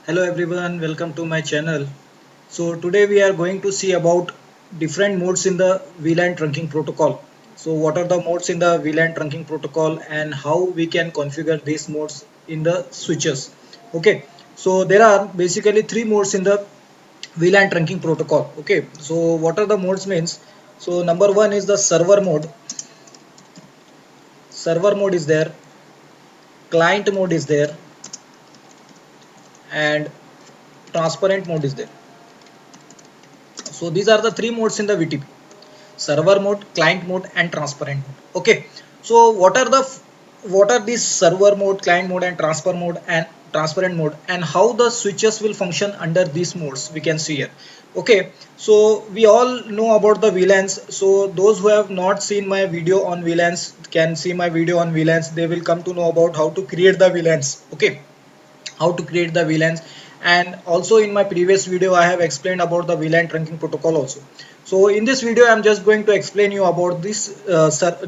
Hello everyone, welcome to my channel. So today we are going to see about different modes in the VLAN trunking protocol. So what are the modes in the VLAN trunking protocol and how we can configure these modes in the switches. Okay, so there are basically three modes in the VLAN trunking protocol. Okay, so what are the modes means? So number one is the server mode. Server mode is there, client mode is there, and transparent mode is there. So these are the three modes in the VTP: server mode, client mode, and transparent mode. Okay, so what are these server mode, client mode, and transparent mode, and how the switches will function under these modes we can see here. Okay, so we all know about the VLANs. So those who have not seen my video on VLANs can see my video on VLANs. They will come to know about how to create the VLANs. Okay, how to create the VLANs, and also in my previous video I have explained about the VLAN trunking protocol also. So in this video I'm just going to explain you about this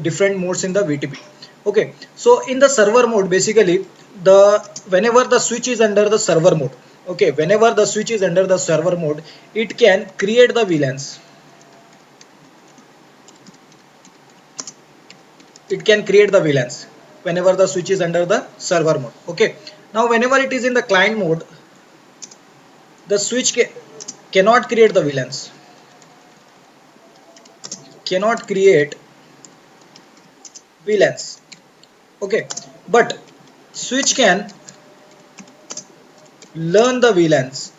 different modes in the VTP. Okay, so in the server mode, basically the whenever the switch is under the server mode, okay, whenever the switch is under the server mode, it can create the VLANs. It can create the VLANs whenever the switch is under the server mode. Okay, now whenever it is in the client mode, the switch cannot create the VLANs, cannot create VLANs. Okay, but switch can learn the VLANs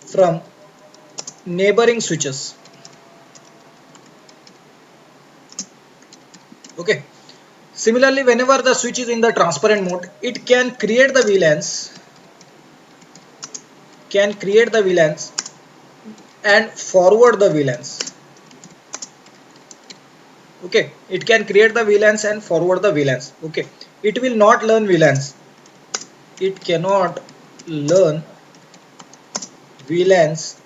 from neighboring switches. Okay, similarly whenever the switch is in the transparent mode, it can create the VLANs and forward the VLANs. Okay, it can create the VLANs and forward the VLANs. Okay, it will not learn VLANs. It cannot learn VLANs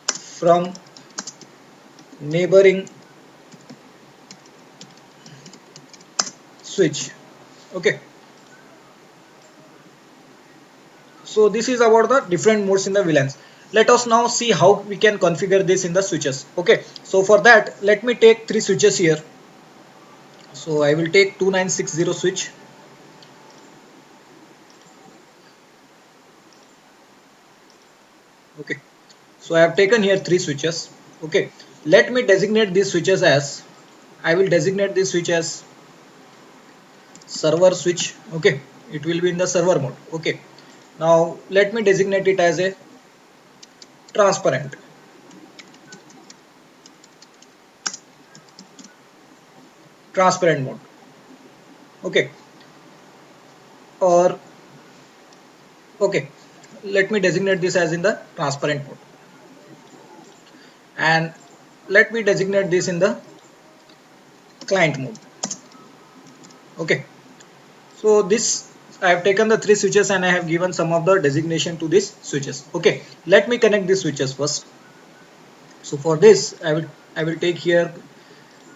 from neighboring switch. Okay, so this is about the different modes in the VLANs. Let us now see how we can configure this in the switches. Okay, so for that let me take three switches here. So I will take 2960 switch. Okay, so I have taken here three switches. Okay, let me designate these switches as, I will designate this switch as server switch. Okay, it will be in the server mode. Okay, now let me designate it as a transparent. Transparent mode. Okay, or okay, let me designate this as in the transparent mode, and let me designate this in the client mode. Okay, so this, I have taken the three switches and I have given some of the designation to these switches. Okay, let me connect these switches first. So for this I will take here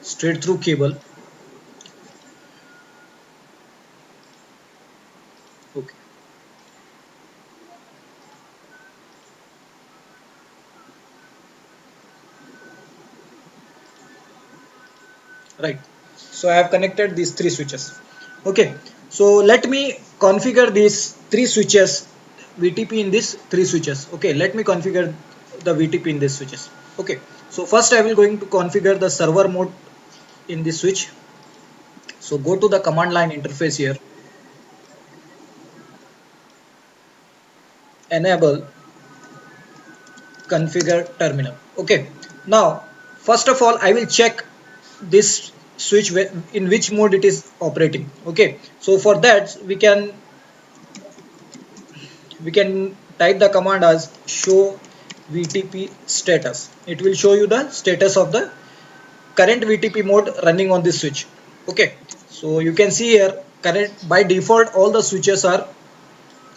straight through cable. Okay, right, so I have connected these three switches. Okay, so let me configure these three switches, VTP in these three switches. Okay, let me configure the VTP in these switches. Okay, so first I will going to configure the server mode in this switch. So go to the command line interface here, enable configure terminal. Okay, now first of all I will check this switch in which mode it is operating. Okay, so for that we can type the command as show VTP status. It will show you the status of the current VTP mode running on this switch. Okay, so you can see here, current by default all the switches are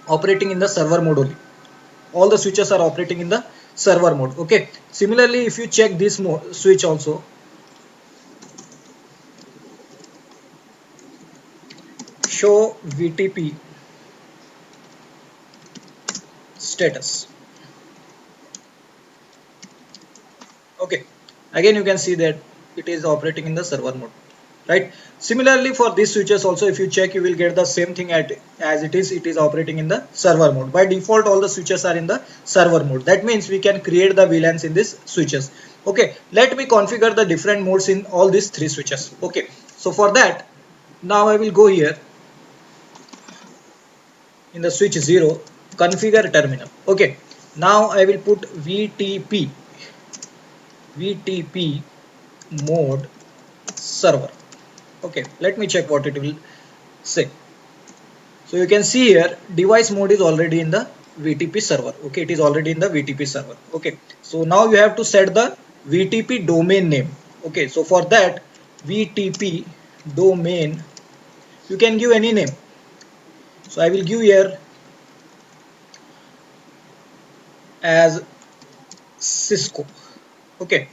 operating in the server mode only. All the switches are operating in the server mode. Okay, similarly if you check this switch also, show VTP status. Okay, again you can see that it is operating in the server mode, right? Similarly for these switches also, if you check, you will get the same thing as it is operating in the server mode. By default all the switches are in the server mode. That means we can create the VLANs in these switches. Okay, let me configure the different modes in all these three switches. Okay, so for that, now I will go here in the switch 0, configure terminal. Okay, now I will put VTP mode server. Okay, let me check what it will say. So you can see here device mode is already in the VTP server. Okay, it is already in the VTP server. Okay, so now you have to set the VTP domain name. Okay, so for that, VTP domain, you can give any name. So I will give here as Cisco. Okay,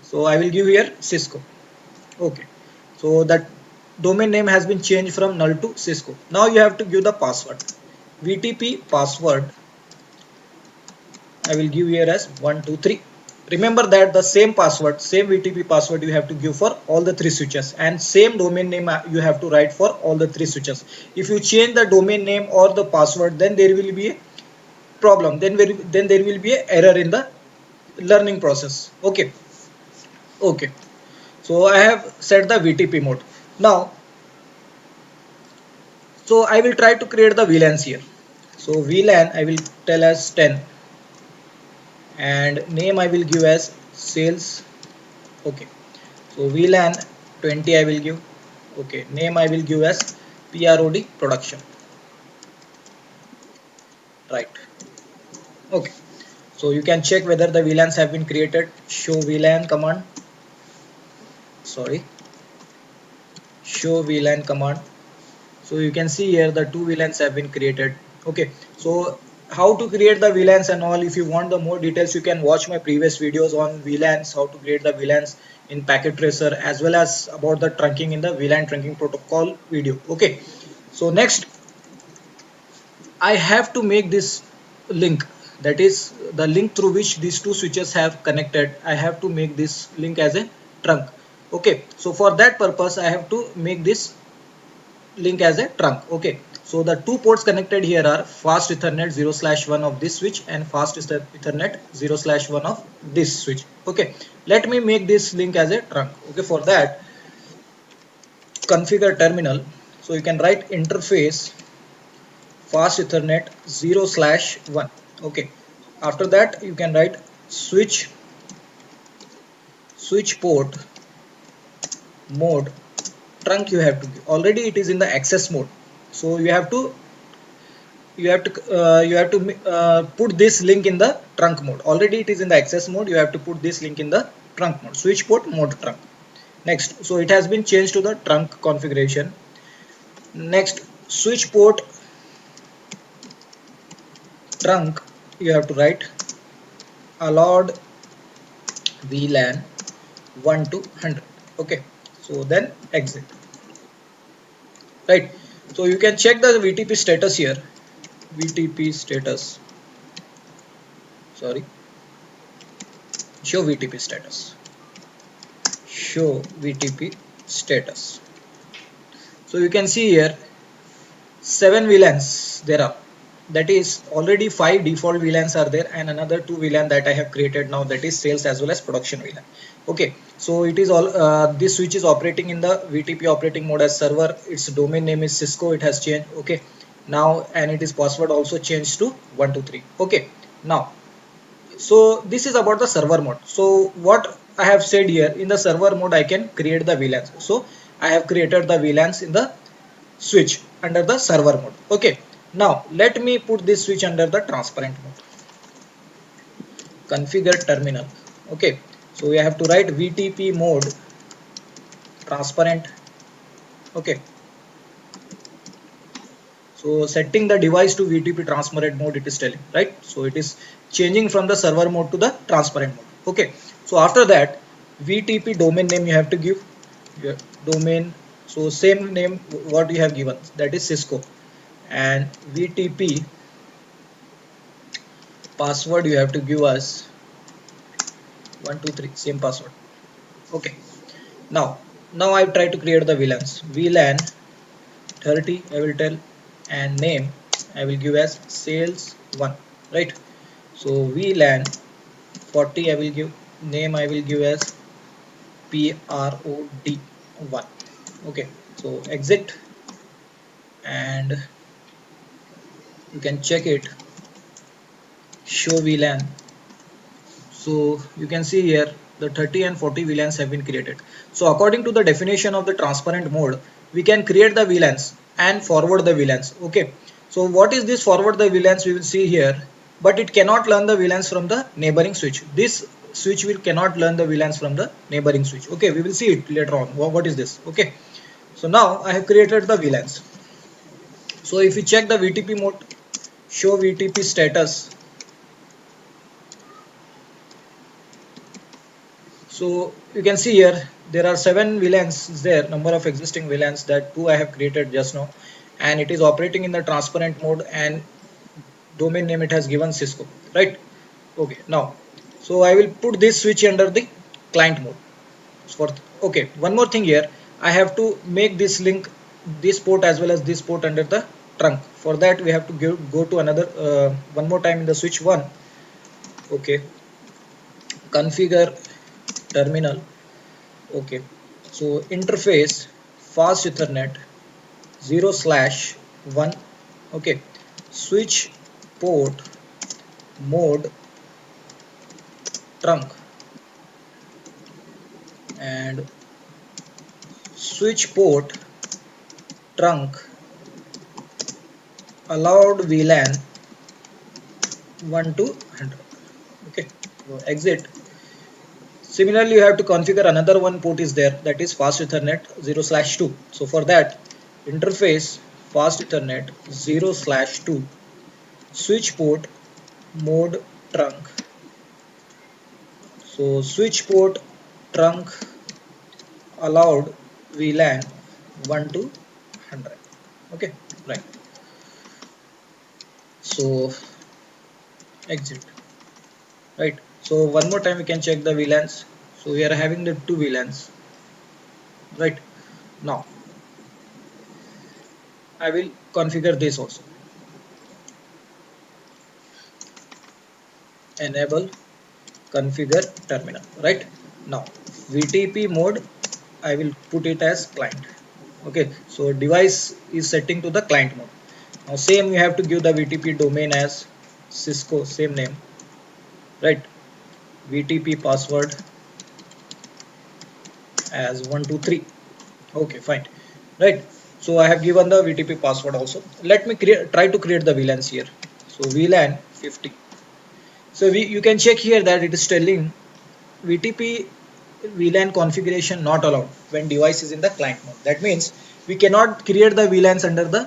so I will give here Cisco. Okay, so that domain name has been changed from null to Cisco. Now you have to give the password. VTP password I will give here as 123. Remember that the same password, same VTP password you have to give for all the three switches, and same domain name you have to write for all the three switches. If you change the domain name or the password, then there will be a problem. Then there will be an error in the learning process. Okay. Okay. So I have set the VTP mode. Now, so I will try to create the VLANs here. So VLAN I will tell as 10, and name I will give as sales. Okay, so VLAN 20 I will give. Okay, name I will give as PROD production. Right. Okay, so you can check whether the VLANs have been created. Show VLAN command. Sorry, show VLAN command. So you can see here the two VLANs have been created. Okay, so how to create the VLANs and all, if you want the more details, you can watch my previous videos on VLANs, how to create the VLANs in packet tracer, as well as about the trunking in the VLAN trunking protocol video. Okay, so next I have to make this link, that is the link through which these two switches have connected. I have to make this link as a trunk. Okay, so for that purpose I have to make this link as a trunk. Okay, so the two ports connected here are fast Ethernet 0/1 of this switch and fast Ethernet 0/1 of this switch. Okay, let me make this link as a trunk. Okay, for that, configure terminal. So you can write interface fast Ethernet 0/1. Okay, after that you can write switch port mode trunk. You have to give. Already it is in the access mode, so you have to put this link in the trunk mode. Already it is in the access mode, you have to put this link in the trunk mode, switch port mode trunk. Next, so it has been changed to the trunk configuration. Next, switch port trunk, you have to write allowed VLAN 1 to 100. Okay, so then exit. Right, so you can check the VTP status here. VTP status, sorry, show VTP status, show VTP status. So you can see here 7 VLANs there are, that is already 5 default VLANs are there, and another 2 VLAN that I have created now, that is sales as well as production VLAN. Okay, so it is all this switch is operating in the VTP operating mode as server. Its domain name is Cisco, it has changed. Okay, now, and it is password also changed to 123. Okay, now, so this is about the server mode. So what I have said here, in the server mode I can create the VLANs. So I have created the VLANs in the switch under the server mode. Okay, now let me put this switch under the transparent mode. Configure terminal. Okay, so we have to write VTP mode transparent. Okay, so setting the device to VTP transparent mode, it is telling, right? So it is changing from the server mode to the transparent mode. Okay, so after that, VTP domain name you have to give your domain. So same name what you have given, that is Cisco, and VTP password you have to give us 123, same password. Okay, now I try to create the VLANs. VLAN 30 I will tell, and name I will give as sales 1, right? So VLAN 40 I will give, name I will give as prod 1. Okay, so exit, and you can check it, show VLAN. So you can see here the 30 and 40 VLANs have been created. So according to the definition of the transparent mode, we can create the VLANs and forward the VLANs. Okay, so what is this forward the VLANs? We will see here, but it cannot learn the VLANs from the neighboring switch. This switch will cannot learn the VLANs from the neighboring switch. Okay, we will see it later on. What is this? Okay, so now I have created the VLANs. So if you check the VTP mode, show VTP status. So you can see here there are 7 VLANs there, number of existing VLANs, that 2 I have created just now, and it is operating in the transparent mode, and domain name it has given Cisco, right? Okay, now so I will put this switch under the client mode. Okay, one more thing here, I have to make this link, this port as well as this port under the trunk. For that we have to go to another one more time in the switch 1. Okay, configure terminal. Okay, so interface fast ethernet 0/1. Okay, switch port mode trunk, and switch port trunk allowed VLAN 1 to 100. Okay, so exit. Similarly, you have to configure another one port is there, that is fast ethernet 0/2. So for that, interface fast ethernet 0/2 switch port mode trunk. So switch port trunk allowed VLAN 1 to 100. Okay, right. So exit, right? So one more time we can check the VLANs. So we are having the 2 VLANs, right? Now I will configure this also. Enable configure terminal, right? Now VTP mode I will put it as client. Okay, so device is setting to the client mode. Now same you have to give the VTP domain as Cisco, same name, right? VTP password as 123. Okay, fine, right? So I have given the VTP password also. Let me try to create the VLANs here. So VLAN 50. So you can check here that it is telling VTP VLAN configuration not allowed when device is in the client mode. That means we cannot create the VLANs under the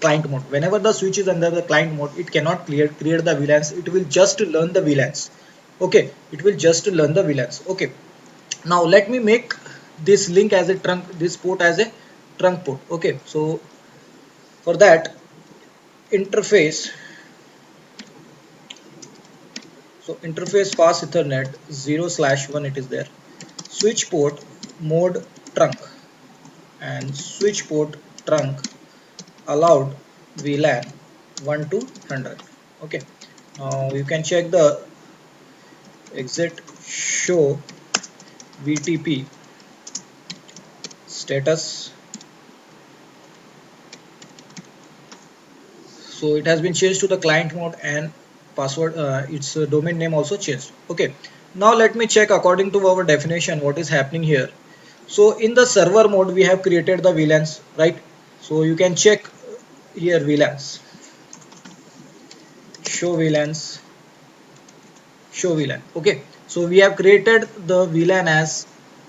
client mode. Whenever the switch is under the client mode, it cannot create the VLANs. It will just learn the VLANs. Okay, it will just learn the VLANs. Okay, now let me make this link as a trunk, this port as a trunk port. Okay, so for that, interface, so interface fast ethernet 0/1 it is there, switch port mode trunk, and switch port trunk allowed VLAN 1 to 100. Okay, now you can check the exit, show VTP status. So it has been changed to the client mode, and password, its domain name also changed. Okay, now let me check according to our definition what is happening here. So in the server mode we have created the VLANs, right? So you can check here VLANs, show VLANs, show VLAN. Okay, so we have created the VLAN as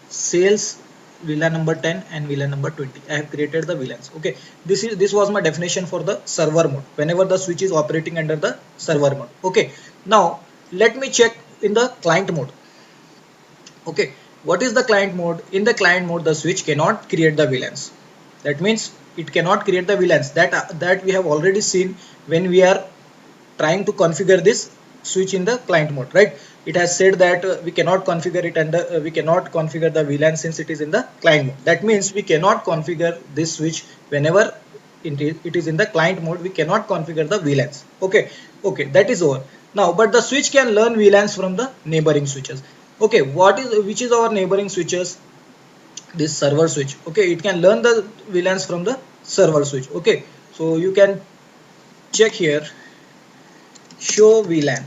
sales VLAN number 10 and VLAN number 20. I have created the VLANs. Okay, this was my definition for the server mode whenever the switch is operating under the server mode. Okay, now let me check in the client mode. Okay, what is the client mode? In the client mode, the switch cannot create the VLANs. That means it cannot create the VLANs that we have already seen when we are trying to configure this switch in the client mode, right? It has said that we cannot configure it, and we cannot configure the VLAN since it is in the client mode. That means we cannot configure this switch whenever it is in the client mode. We cannot configure the VLANs. Okay, that is over. Now, but the switch can learn VLANs from the neighboring switches. Okay, which is our neighboring switches? This server switch. Okay, it can learn the VLANs from the server switch. Okay, so you can check here, show VLAN.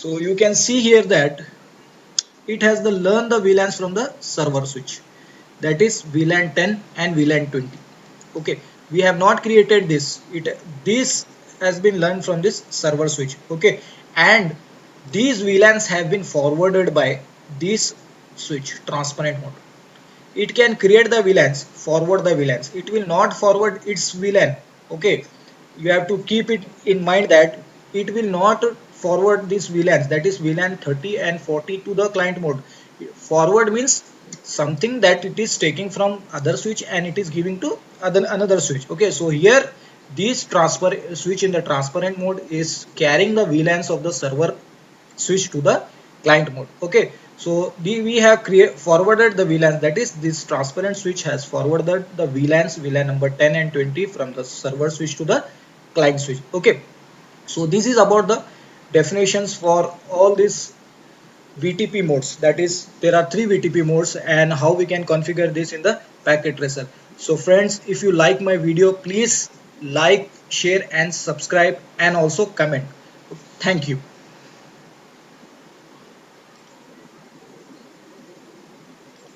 So you can see here that it has the learn the VLANs from the server switch, that is VLAN 10 and VLAN 20. Okay, we have not created this has been learned from this server switch. Okay, and these VLANs have been forwarded by this switch, transparent mode. It can create the VLANs, forward the VLANs. It will not forward its VLAN. Okay, you have to keep it in mind that it will not forward these VLANs, that is VLAN 30 and 40 to the client mode. Forward means something that it is taking from other switch and it is giving to another switch. Okay, so here this transfer switch in the transparent mode is carrying the VLANs of the server switch to the client mode. Okay, so we have forwarded the VLANs, that is this transparent switch has forwarded the VLANs, VLAN number 10 and 20 from the server switch to the client switch. Okay, so this is about the definitions for all these VTP modes. That is, there are 3 VTP modes and how we can configure this in the packet tracer. So friends, if you like my video, please like, share and subscribe and also comment. Thank you.